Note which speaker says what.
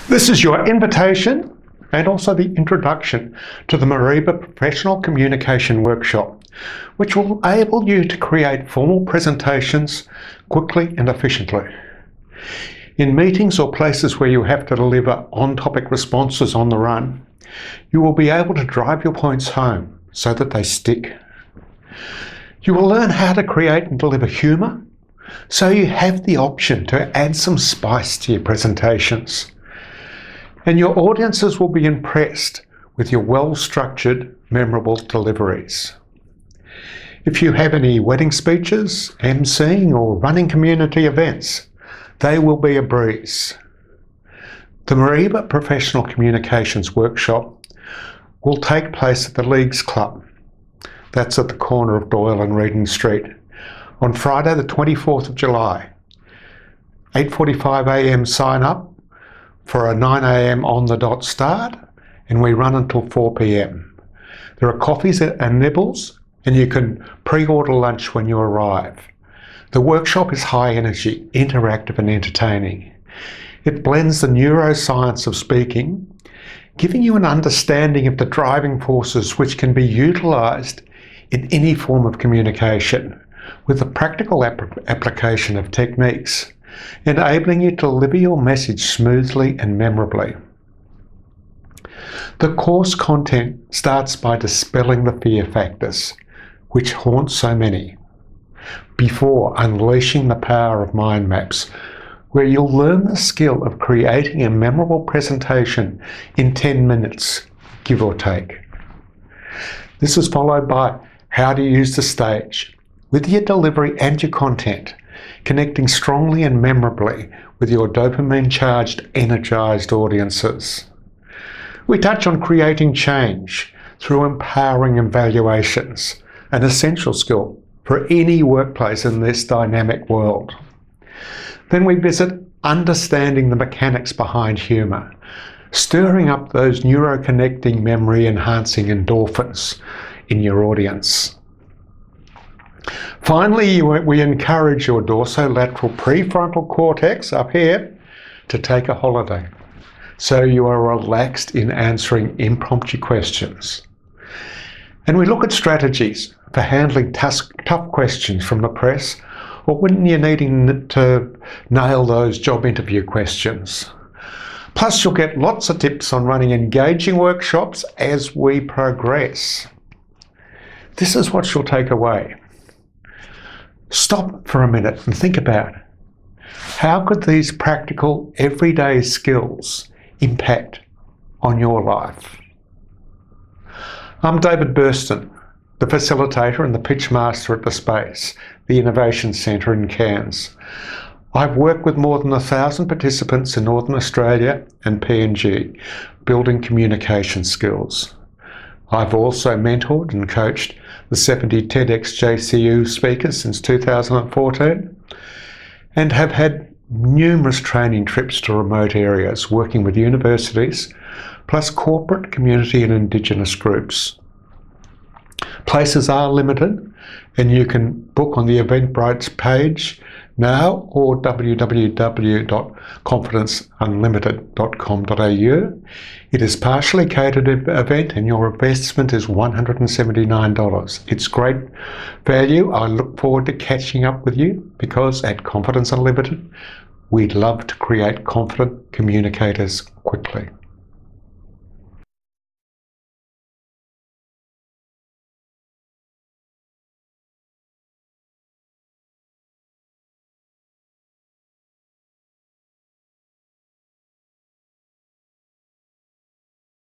Speaker 1: This is your invitation and also the introduction to the Mareeba Professional Communication Workshop, which will enable you to create formal presentations quickly and efficiently. In meetings or places where you have to deliver on-topic responses on the run, you will be able to drive your points home so that they stick. You will learn how to create and deliver humour, so you have the option to add some spice to your presentations. And your audiences will be impressed with your well-structured, memorable deliveries. If you have any wedding speeches, emceeing or running community events, they will be a breeze. The Mareeba Professional Communications Workshop will take place at the Leagues Club. That's at the corner of Doyle and Reading Street on Friday the 24th of July. 8:45 a.m. sign up for a 9 a.m. on the dot start, and we run until 4 p.m. There are coffees and nibbles, and you can pre-order lunch when you arrive. The workshop is high energy, interactive and entertaining. It blends the neuroscience of speaking, giving you an understanding of the driving forces which can be utilised in any form of communication, with the practical application of techniques, enabling you to deliver your message smoothly and memorably. The course content starts by dispelling the fear factors, which haunt so many, before unleashing the power of mind maps, where you'll learn the skill of creating a memorable presentation in 10 minutes, give or take. This is followed by how to use the stage with your delivery and your content, connecting strongly and memorably with your dopamine-charged, energized audiences. We touch on creating change through empowering evaluations, an essential skill for any workplace in this dynamic world. Then we visit understanding the mechanics behind humour, stirring up those neuroconnecting, memory-enhancing endorphins in your audience. Finally, we encourage your dorsolateral prefrontal cortex up here to take a holiday, so you are relaxed in answering impromptu questions. And we look at strategies for handling tough questions from the press, or when you're needing to nail those job interview questions. Plus, you'll get lots of tips on running engaging workshops as we progress. This is what you'll take away. Stop for a minute and think about, how could these practical, everyday skills impact on your life? I'm David Burston, the facilitator and the pitch master at the Space, the Innovation Centre in Cairns. I've worked with more than 1,000 participants in Northern Australia and PNG, building communication skills. I've also mentored and coached the 70 TEDxJCU speakers since 2014, and have had numerous training trips to remote areas, working with universities, plus corporate, community and Indigenous groups. Places are limited, and you can book on the Eventbrite page now or www.confidenceunlimited.com.au. It is partially catered event and your investment is $179. It's great value. I look forward to catching up with you, because at Confidence Unlimited, we'd love to create confident communicators quickly.